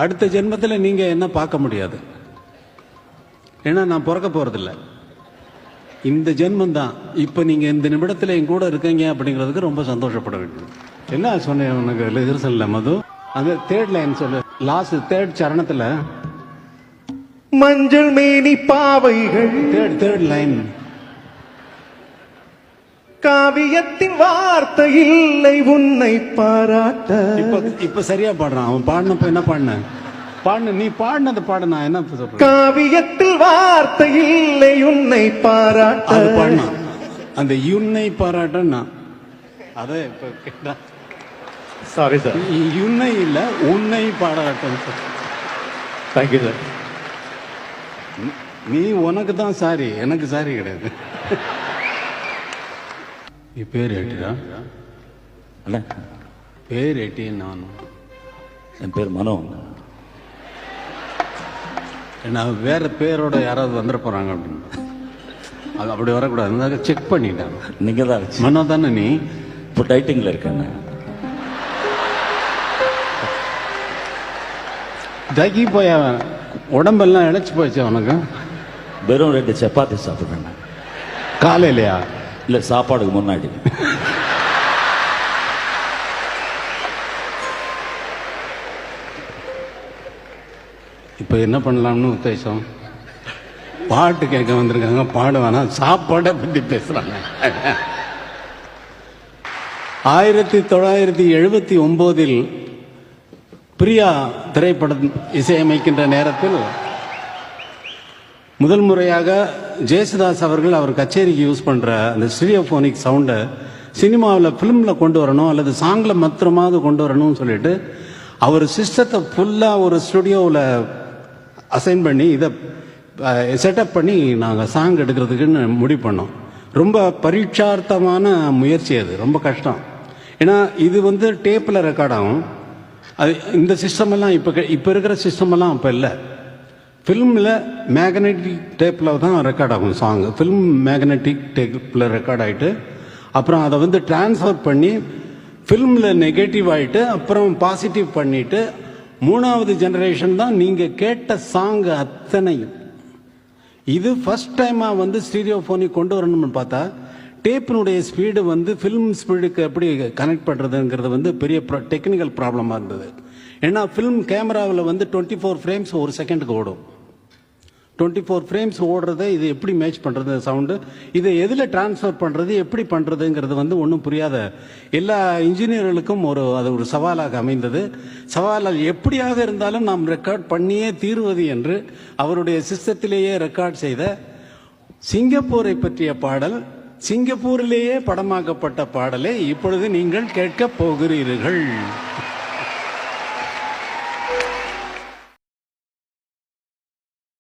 அடுத்த ஜென்மத்தில் நீங்க என்ன பார்க்க முடியாது. ஏன்னா நான் பிறக்க போறதில்ல. இந்த ஜென்மம் தான். இப்ப நீங்க இந்த நிமிடத்துல என் கூட இருக்கீங்க அப்படிங்கிறதுக்கு ரொம்ப சந்தோஷப்பட வேண்டும். என்ன சொன்னேன் உனக்கு ரிஹர்சல்ல மது? அந்த தேர்ட் லைன் சொல்லு. லாஸ்ட் தேர்ட் சரணத்துல மஞ்சள் மேனி பாவைகள். Third line. காவியத்தின் வார்த்தை இல்லை உன்னை பாராட்ட. இப்ப சரியா பாடுறான். அவன் பாடினப்ப என்ன பாடின நீ பாடினது பாடு. நான் என்ன சொல்றேன்? காவியத்தில் வார்த்தை இல்லை உன்னை பாராட்ட. அது பாடினா அந்த உன்னை பாராட்டன்னா அதே இப்ப கேட்டா. சாரி சார், உன்னை இல்ல உன்னை பாராட்டம். Thank you sir. நீ உனக்கு தான் சாரி, எனக்கு சாரி கிடையாது. நீ பேர் ஏட்டியா? அண்ணா பேர் ஏட்டி. நான் என் பேர் மனோ. நான் வேற பேரோட யாராவது வந்துட போறாங்க அப்படின்னு. அது அப்படி வரக்கூடாது. செக் பண்ணிட்டேன். நீங்க தான் மனோ தானே நீ? இப்போ டைட்டிங்ல இருக்கேன். தகி போய உடம்பெல்லாம் இழைச்சி போச்சு அவனுக்கு. வெறும் 2 சப்பாத்தி சாப்பிட்றேன். காலையிலையா? இல்லை, சாப்பாடுக்கு முன்னாடி. இப்போ என்ன பண்ணலாம்னு உத்தேசம்? பாட்டு கேட்க வந்திருக்காங்க. பாடுவானா? சாப்பாடை பற்றி பேசுறாங்க. 1979 பிரியா திரைப்படம் இசையமைக்கின்ற நேரத்தில் முதல் முறையாக ஜெயசுதாஸ் அவர்கள் அவர் கச்சேரிக்கு யூஸ் பண்ற அந்த ஸ்டீரியோபோனிக் சவுண்டை சினிமாவில் ஃபிலிமில் கொண்டு வரணும் அல்லது சாங்கில் மாத்திரமாவது கொண்டு வரணும்னு சொல்லிட்டு அவர் சிஸ்டத்தை ஃபுல்லாக ஒரு ஸ்டுடியோவில் அசைன் பண்ணி இதை செட்டப் பண்ணி நாங்கள் சாங் எடுக்கிறதுக்குன்னு முடிவு பண்ணோம். ரொம்ப பரீட்சார்த்தமான முயற்சி. அது ரொம்ப கஷ்டம். ஏன்னா இது வந்து டேப்பில் ரெக்கார்ட் ஆகும். அது இந்த சிஸ்டமெல்லாம் இப்போ இருக்கிற சிஸ்டமெல்லாம் அப்போ இல்லை. ஃபில்மில் மேக்னெட்டிக் டேப்பில் தான் ரெக்கார்ட் ஆகும் சாங். ஃபில்ம் மேக்னெட்டிக் டேப்பில் ரெக்கார்ட் ஆகிட்டு அப்புறம் அதை வந்து டிரான்ஸ்ஃபர் பண்ணி ஃபில்மில் நெகட்டிவ் ஆகிட்டு அப்புறம் பாசிட்டிவ் பண்ணிவிட்டு 3வது ஜெனரேஷன் தான் நீங்கள் கேட்ட சாங் அத்தனையும். இது ஃபர்ஸ்ட் டைமாக வந்து ஸ்டீரியோஃபோனிக் கொண்டு வரணும்னு பார்த்தா டேப்பினுடைய ஸ்பீடு வந்து ஃபில்ம் ஸ்பீடுக்கு எப்படி கனெக்ட் பண்ணுறதுங்கிறது வந்து பெரிய டெக்னிக்கல் ப்ராப்ளமாக இருந்தது. ஏன்னா ஃபில்ம் கேமராவில் வந்து 24 ஃப்ரேம்ஸ் ஒரு செகண்டுக்கு ஓடும். 24 ஃப்ரேம்ஸ் ஓடுறதை இது எப்படி மேட்ச் பண்ணுறது சவுண்டு, இதை எதில் டிரான்ஸ்ஃபர் பண்ணுறது, எப்படி பண்ணுறதுங்கிறது வந்து ஒன்றும் புரியாத எல்லா இன்ஜினியர்களுக்கும் அது ஒரு சவாலாக அமைந்தது. சவாலால் எப்படியாக இருந்தாலும் நாம் ரெக்கார்ட் பண்ணியே தீர்வது என்று அவருடைய சிஸ்டத்திலேயே ரெக்கார்ட் செய்த சிங்கப்பூரை பற்றிய பாடல், சிங்கப்பூரிலேயே படமாக்கப்பட்ட பாடலை இப்பொழுது நீங்கள் கேட்கப் போகிறீர்கள்.